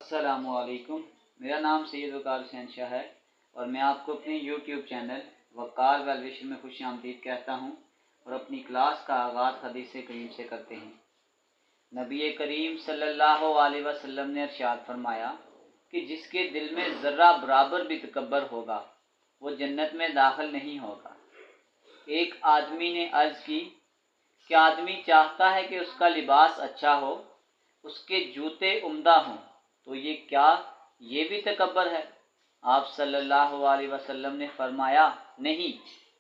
अस्सलामुअलैकुम। मेरा नाम सैयद वकार हुसैन शाह है और मैं आपको अपने यूट्यूब चैनल वकार वैल्यूएशन में खुश आमदीद कहता हूँ और अपनी क्लास का आगाज़ हदीस करीम से करते हैं। नबी करीम सल्लल्लाहु अलैहि वसल्लम ने इरशाद फरमाया कि जिसके दिल में ज़र्रा बराबर भी तकब्बर होगा वो जन्नत में दाखिल नहीं होगा। एक आदमी ने अर्ज़ की, क्या आदमी चाहता है कि उसका लिबास अच्छा हो, उसके जूते उम्दा हों, तो ये क्या ये भी तकब्बर है? आप सल्लल्लाहु अलैहि वसल्लम ने फरमाया, नहीं,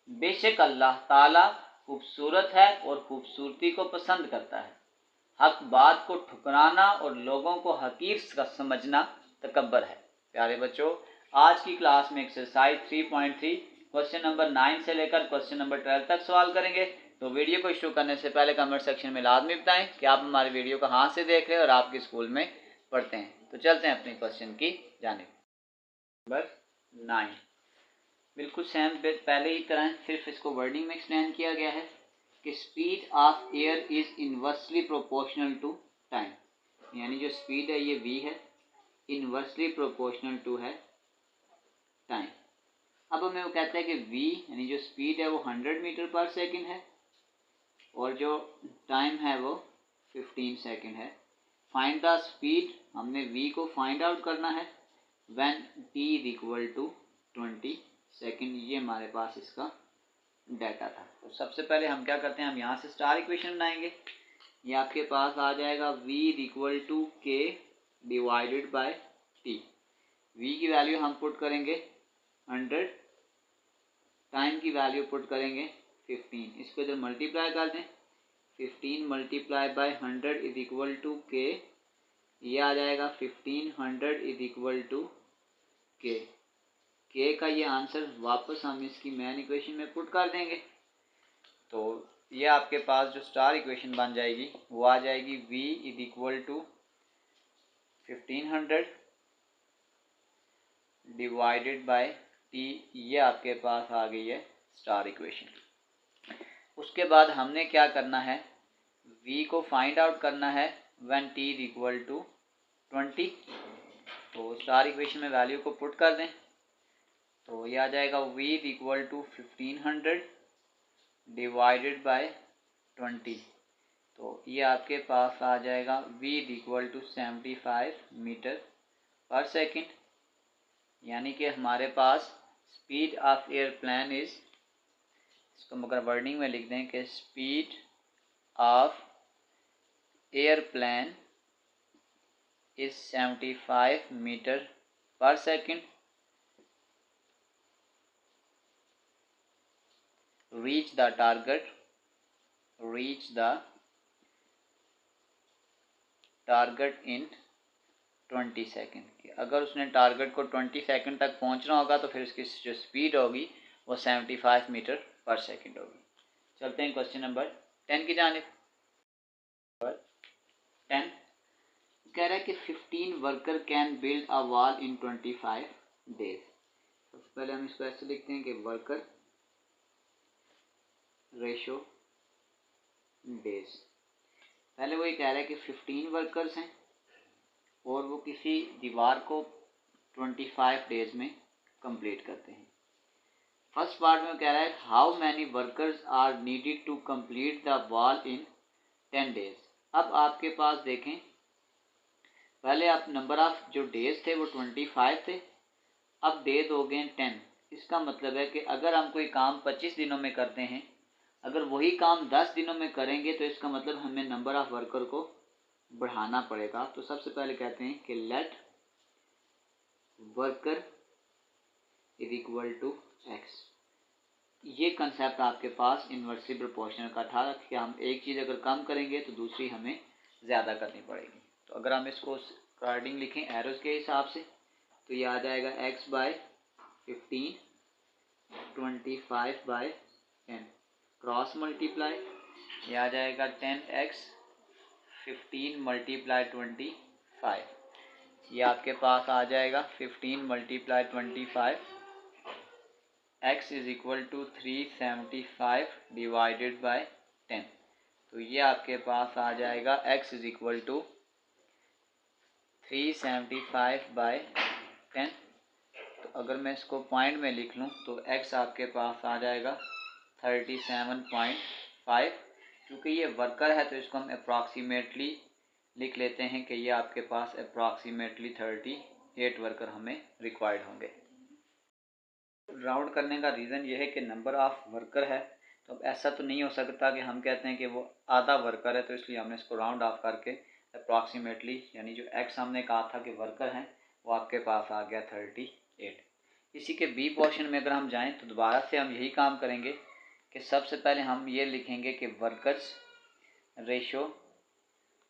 बेशक अल्लाह ताला खूबसूरत है और खूबसूरती को पसंद करता है। हक बात को ठुकराना और लोगों को हकीर समझना तकब्बर है। प्यारे बच्चों, आज की क्लास में एक्सरसाइज 3.3 क्वेश्चन नंबर 9 से लेकर क्वेश्चन नंबर 12 तक सवाल करेंगे। तो वीडियो को शुरू करने से पहले कमेंट सेक्शन में लाजमी बताएं कि आप हमारी वीडियो को कहाँ से देख रहे हैं और आपके स्कूल में पढ़ते हैं। तो चलते हैं अपने क्वेश्चन की जानिब। नंबर 9 बिल्कुल सेम पहले ही तरह सिर्फ इसको वर्डिंग में एक्सप्लेन किया गया है कि speed of air is inversely proportional to time, यानी जो स्पीड है ये v है, इनवर्सली प्रोपोर्शनल टू है टाइम। अब हमें वो कहता है कि v यानी जो स्पीड है वो 100 मीटर पर सेकंड है और जो टाइम है वो 15 सेकंड है। फाइंड द स्पीड, हमने v को फाइंड आउट करना है when t is equal to 20 second. ये हमारे पास इसका डाटा था। तो सबसे पहले हम क्या करते हैं, हम यहाँ से स्टार इक्वेशन बनाएंगे। ये आपके पास आ जाएगा v is equal to k divided by t। v की वैल्यू हम पुट करेंगे 100, टाइम की वैल्यू पुट करेंगे 15। इसको इधर मल्टीप्लाई कर दें, 15 multiply by 100 is equal to k। ये आ जाएगा 1500 is equal to k। k का ये आंसर वापस हम इसकी मेन इक्वेशन में पुट कर देंगे। तो ये आपके पास जो स्टार इक्वेशन बन जाएगी वो आ जाएगी v is equal to 1500 divided by t। ये आपके पास आ गई है स्टार इक्वेशन। उसके बाद हमने क्या करना है, v को फाइंड आउट करना है when t is equal to 20। तो स्टार इक्वेशन में वैल्यू को पुट कर दें, तो ये आ जाएगा v is equal to 1500 divided by 20। तो ये आपके पास आ जाएगा v is equal to 75 meter per second, यानी कि हमारे पास स्पीड ऑफ एयरप्लेन इज, इसको मगर वर्डिंग में लिख दें कि speed of airplane is 75 meter per second. reach the target in 20 second. अगर उसने टारगेट को 20 सेकेंड तक पहुंचना होगा तो फिर उसकी जो स्पीड होगी वो 75 मीटर पर सेकेंड होगी। चलते हैं क्वेश्चन नंबर 10 की जानिब। 10 कह रहा है कि 15 worker can build a wall in 25 days. सबसे पहले हम इसको ऐसे लिखते हैं कि वर्कर रेशो डेज। पहले वो ये कह रहा है कि 15 वर्कर्स हैं और वो किसी दीवार को 25 डेज में कंप्लीट करते हैं। फर्स्ट पार्ट में कह रहा है how many workers are needed to complete the wall in 10 days. अब आपके पास देखें, पहले आप नंबर ऑफ जो डेज थे वो 25 थे, अब डेज हो गए 10। इसका मतलब है कि अगर हम कोई काम 25 दिनों में करते हैं, अगर वही काम 10 दिनों में करेंगे तो इसका मतलब हमें नंबर ऑफ वर्कर को बढ़ाना पड़ेगा। तो सबसे पहले कहते हैं कि let worker is equal to x. ये कंसेप्ट आपके पास इन्वर्सली प्रोपोर्शनल का था कि हम एक चीज़ अगर कम करेंगे तो दूसरी हमें ज़्यादा करनी पड़ेगी। तो अगर हम इसको कार्डिंग लिखें एरोज के हिसाब से तो ये आ जाएगा x by 15, 25 by 10 cross multiply, ये आ जाएगा 10x 15 मल्टीप्लाई 25। ये आपके पास आ जाएगा 15 multiply 25, x is equal to 375 divided by 10। तो ये आपके पास आ जाएगा x इज इक्वल टू 375/10। तो अगर मैं इसको पॉइंट में लिख लूँ तो x आपके पास आ जाएगा 37.5। क्योंकि ये वर्कर है तो इसको हम अप्रॉक्सीमेटली लिख लेते हैं कि ये आपके पास अप्रॉक्सीमेटली 38 वर्कर हमें रिक्वायर्ड होंगे। राउंड करने का रीज़न ये है कि नंबर ऑफ़ वर्कर है, तो अब ऐसा तो नहीं हो सकता कि हम कहते हैं कि वो आधा वर्कर है, तो इसलिए हमने इसको राउंड ऑफ करके अप्रॉक्सीमेटली, यानी जो एक्स हमने कहा था कि वर्कर हैं, वो आपके पास आ गया 38। इसी के बी पोर्शन में अगर हम जाएं तो दोबारा से हम यही काम करेंगे कि सबसे पहले हम ये लिखेंगे कि वर्कर्स रेशो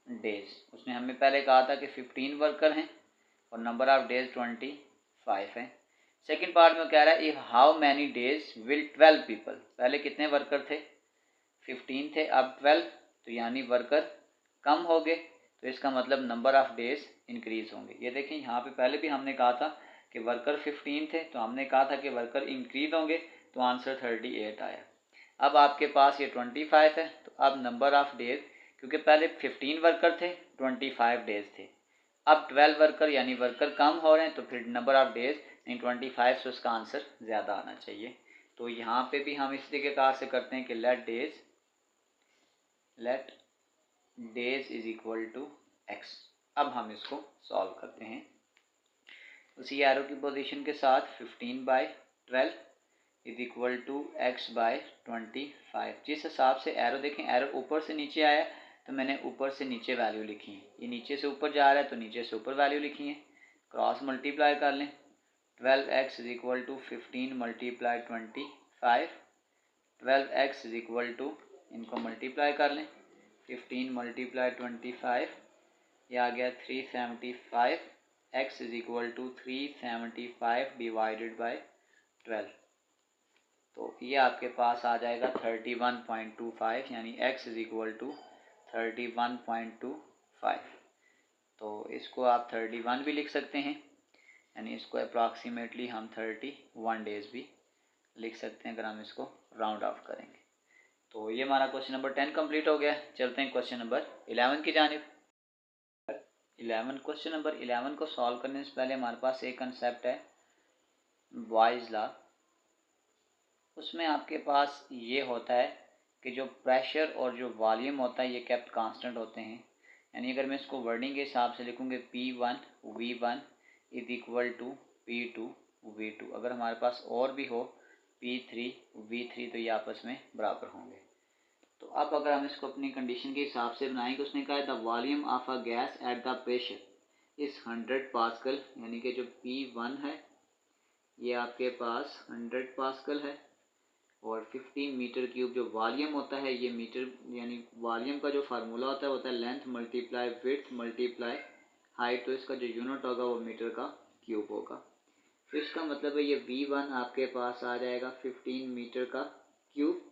डेज। उसने हमें पहले कहा था कि 15 वर्कर हैं और नंबर ऑफ़ डेज 25 हैं। सेकेंड पार्ट में कह रहा है if how many days will 12 people. पहले कितने वर्कर थे? 15 थे, अब 12, तो यानी वर्कर कम हो गए, तो इसका मतलब नंबर ऑफ़ डेज इंक्रीज़ होंगे। ये देखें यहाँ पे पहले भी हमने कहा था कि वर्कर 15 थे, तो हमने कहा था कि वर्कर इंक्रीज होंगे, तो आंसर 38 आया। अब आपके पास ये 25 है, तो अब नंबर ऑफ़ डेज, क्योंकि पहले 15 वर्कर थे, 25 डेज थे, अब 12 वर्कर यानी वर्कर कम हो रहे हैं, तो फिर नंबर ऑफ़ डेज यानी 25 से उसका आंसर ज़्यादा आना चाहिए। तो यहाँ पे भी हम इस तरीके से करते हैं कि let days is equal to x. अब हम इसको सॉल्व करते हैं उसी एरो की पोजीशन के साथ। 15/12 इज इक्वल टू x/25। जिस हिसाब से एरो देखें, एरो ऊपर से नीचे आया तो मैंने ऊपर से नीचे वैल्यू लिखी है, ये नीचे से ऊपर जा रहा है तो नीचे से ऊपर वैल्यू लिखी है। क्रॉस मल्टीप्लाई कर लें, 12x is equal to 15 multiply 25। 12x is equal to, इनको मल्टीप्लाई कर लें, 15 मल्टीप्लाई 25, ये आ गया 375। x is equal to 375 divided by 12, तो ये आपके पास आ जाएगा 31.25, यानी x इज इक्वल टू 31.25। तो इसको आप 31 भी लिख सकते हैं, यानी इसको अप्रॉक्सीमेटली हम 31 डेज भी लिख सकते हैं अगर हम इसको राउंड ऑफ करेंगे। तो ये हमारा क्वेश्चन नंबर 10 कंप्लीट हो गया। चलते हैं क्वेश्चन नंबर 11 की जानिब। 11 क्वेश्चन नंबर 11 को सॉल्व करने से पहले हमारे पास एक कंसेप्ट है बॉयज़ लॉ। उसमें आपके पास ये होता है कि जो प्रेशर और जो वॉल्यूम होता है ये केप्ट कांस्टेंट होते हैं। यानी अगर मैं इसको वर्डिंग के हिसाब से लिखूँगी P1 V1 is equal to P2 V2। अगर हमारे पास और भी हो P3 V3 तो ये आपस में बराबर होंगे। तो अब अगर हम इसको अपनी कंडीशन के हिसाब से बनाएंगे, उसने कहा है the volume of a gas at the pressure इस 100 पास्कल, यानी कि जो P1 है ये आपके पास 100 पास्कल है, और 15 मीटर क्यूब जो वॉल्यूम होता है, ये मीटर यानी वॉल्यूम का जो फार्मूला होता है length multiply width multiply height, तो इसका जो यूनिट होगा वो मीटर का क्यूब होगा। तो इसका मतलब है ये V1 आपके पास आ जाएगा 15 मीटर का क्यूब।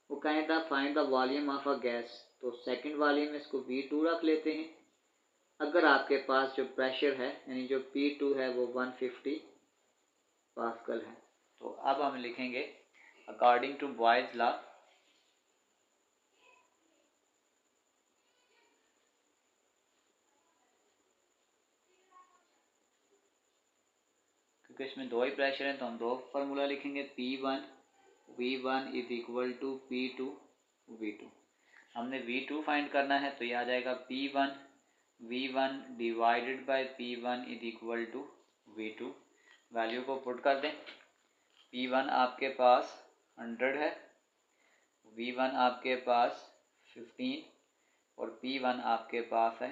वो कहें था find the volume of a gas, तो सेकंड वॉल्यूम इसको V2 रख लेते हैं। अगर आपके पास जो प्रेशर है यानी जो P2 है वो 150 पास्कल है, तो अब हम लिखेंगे अकॉर्डिंग टू बॉयज़ लॉ क्योंकि इसमें दो ही प्रेशर हैं तो हम दो फार्मूला लिखेंगे। P1 V1 is equal to P2 V2। हमने V2 फाइंड करना है, तो ये आ जाएगा P1 V1 divided by P1 is equal to V2। Value को पुट कर दें। P1 आपके पास 100 है, V1 आपके पास 15 और P1 आपके पास है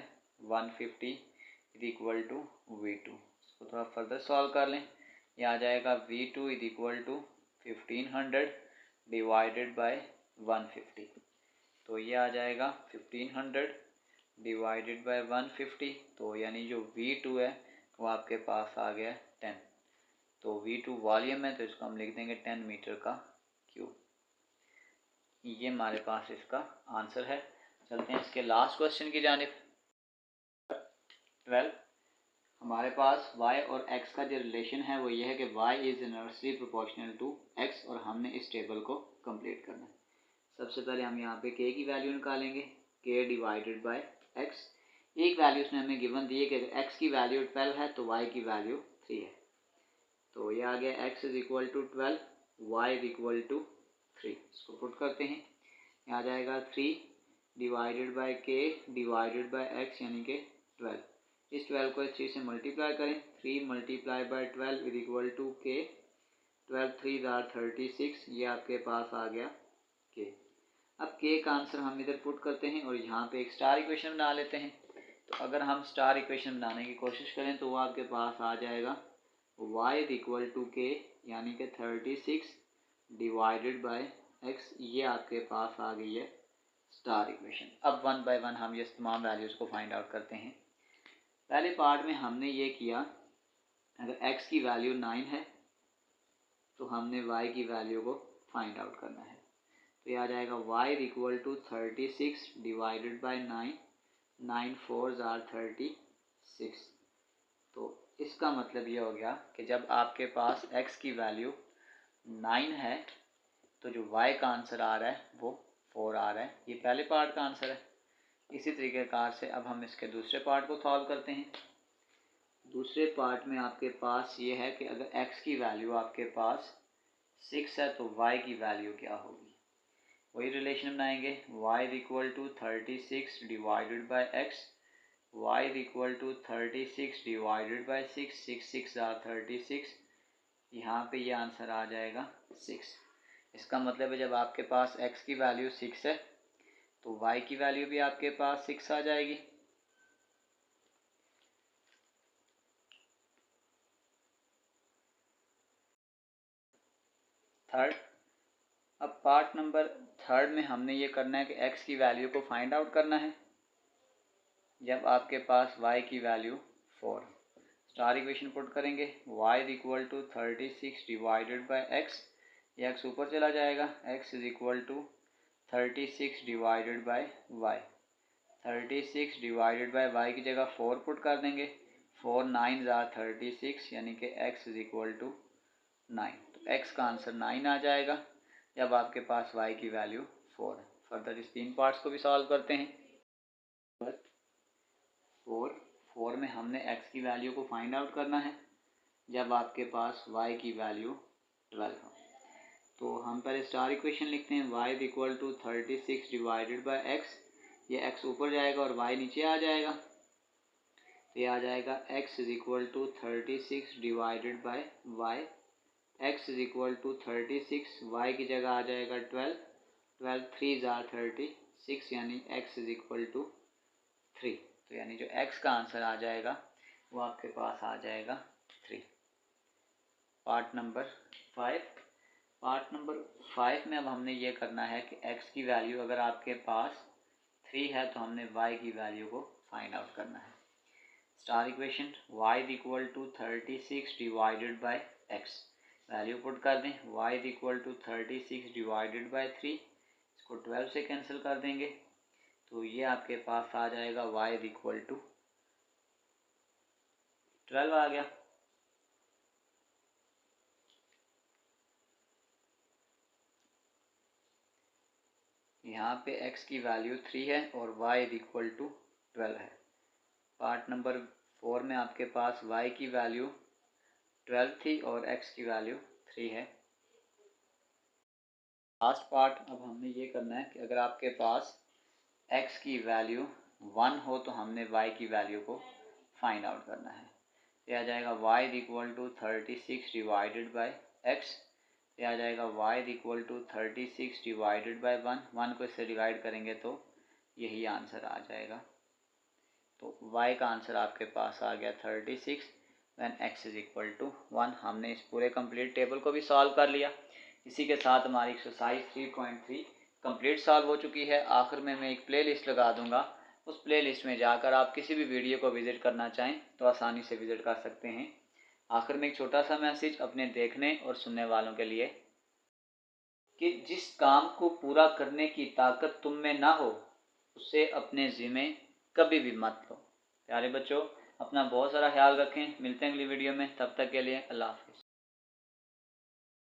150 इज इक्वल टू V2। इसको थोड़ा फर्दर सॉल्व कर लें, ये आ जाएगा V2 is equal to 1500 divided by 150, तो ये आ जाएगा 1500 डिवाइडेड बाय 150, तो यानी जो V2 है वो आपके पास आ गया 10। तो V2 वॉल्यूम है तो इसको हम लिख देंगे 10 मीटर का क्यूब। ये हमारे पास इसका आंसर है। चलते हैं इसके लास्ट क्वेश्चन की जानिब। 12 हमारे पास y और x का जो रिलेशन है वो ये है कि y is inversely proportional to x, और हमने इस टेबल को कंप्लीट करना है। सबसे पहले हम यहाँ पे k की वैल्यू निकालेंगे, k डिवाइडेड बाय x। एक वैल्यू उसने हमें गिवन दी है कि अगर x की वैल्यू 12 है तो y की वैल्यू 3 है। तो ये आ गया x is equal to 12, y is equal to 3। इसको पुट करते हैं, ये आ जाएगा 3 divided by k divided by x यानी कि 12। इस 12 को 3 से मल्टीप्लाई करें, 3 multiply by 12 is equal to k, 12 3 are 36, ये आपके पास आ गया k। अब k का आंसर हम इधर पुट करते हैं और यहाँ पे एक स्टार इक्वेशन बना लेते हैं। तो अगर हम स्टार इक्वेशन बनाने की कोशिश करें तो वो आपके पास आ जाएगा y is equal to k यानी कि 36 डिवाइडेड बाय x, ये आपके पास आ गई है स्टार इक्वेशन। अब वन बाय वन हम ये तमाम वैल्यूज़ को फाइंड आउट करते हैं। पहले पार्ट में हमने ये किया, अगर x की वैल्यू 9 है तो हमने y की वैल्यू को फाइंड आउट करना है। तो ये आ जाएगा y is equal to 36 divided by 9, 9 4 are 36। तो इसका मतलब ये हो गया कि जब आपके पास x की वैल्यू 9 है तो जो y का आंसर आ रहा है वो 4 आ रहा है। ये पहले पार्ट का आंसर है। इसी तरीक़ेकार से अब हम इसके दूसरे पार्ट को सॉल्व करते हैं। दूसरे पार्ट में आपके पास ये है कि अगर x की वैल्यू आपके पास 6 है तो y की वैल्यू क्या होगी। वही रिलेशन बनाएंगे, y is equal to 36 divided by x, y is equal to 36 divided by 6, 6 6 are 36, यहाँ पे ये आंसर आ जाएगा 6। इसका मतलब है जब आपके पास x की वैल्यू 6 है तो y की वैल्यू भी आपके पास 6 आ जाएगी। थर्ड, अब पार्ट नंबर थर्ड में हमने ये करना है कि x की वैल्यू को फाइंड आउट करना है जब आपके पास y की वैल्यू 4। स्टार इक्वेशन पुट करेंगे, y is equal to 36 divided by x, ये x ऊपर चला जाएगा, x is equal to 36 divided by y, 36 divided by y की जगह 4 पुट कर देंगे, 4 9 आर 36 यानी कि x इज इक्वल टू 9। तो x का आंसर 9 आ जाएगा जब आपके पास y की वैल्यू 4 है। फर्दर इस तीन पार्ट्स को भी सॉल्व करते हैं। 4 में हमने x की वैल्यू को फाइंड आउट करना है जब आपके पास y की वैल्यू 12 हो। तो हम पहले स्टार इक्वेशन लिखते हैं, y is equal to 36 divided by x, ये x ऊपर जाएगा और y नीचे आ जाएगा, तो ये आ जाएगा x is equal to 36 divided by y, x is equal to 36, y की जगह आ जाएगा 12, 12 3 आर 36 यानी x इज इक्वल टू 3। तो यानी जो x का आंसर आ जाएगा वो आपके पास आ जाएगा 3। पार्ट नंबर 5, पार्ट नंबर 5 में अब हमने ये करना है कि x की वैल्यू अगर आपके पास 3 है तो हमने y की वैल्यू को फाइंड आउट करना है। Star equation, y is equal to 36 divided by x, value put कर दें, y is equal to 36 divided by 3, इसको 12 से कैंसिल कर देंगे, तो ये आपके पास आ जाएगा y इज इक्वल टू 12 आ गया। यहाँ पे x की वैल्यू 3 है और y इज इक्वल टू 12 है। पार्ट नंबर 4 में आपके पास y की वैल्यू 12 थी और x की वैल्यू 3 है। लास्ट पार्ट अब हमने ये करना है कि अगर आपके पास x की वैल्यू 1 हो तो हमने y की वैल्यू को फाइंड आउट करना है। ये आ जाएगा y is equal to 36 divided by x, ये आ जाएगा y is equal to 36 divided by 1 को इससे डिवाइड करेंगे तो यही आंसर आ जाएगा। तो y का आंसर आपके पास आ गया 36 when x is equal to 1। हमने इस पूरे कंप्लीट टेबल को भी सॉल्व कर लिया। इसी के साथ हमारी एक्सरसाइज 3.3 कंप्लीट सॉल्व हो चुकी है। आखिर में मैं एक प्ले लिस्ट लगा दूंगा, उस प्ले लिस्ट में जाकर आप किसी भी वीडियो को विज़िट करना चाहें तो आसानी से विज़िट कर सकते हैं। आखिर में एक छोटा सा मैसेज अपने देखने और सुनने वालों के लिए कि जिस काम को पूरा करने की ताकत तुम में ना हो उसे अपने ज़िम्मे कभी भी मत लो। प्यारे बच्चों, अपना बहुत सारा ख्याल रखें। मिलते हैं अगली वीडियो में, तब तक के लिए अल्लाह हाफ़िज़।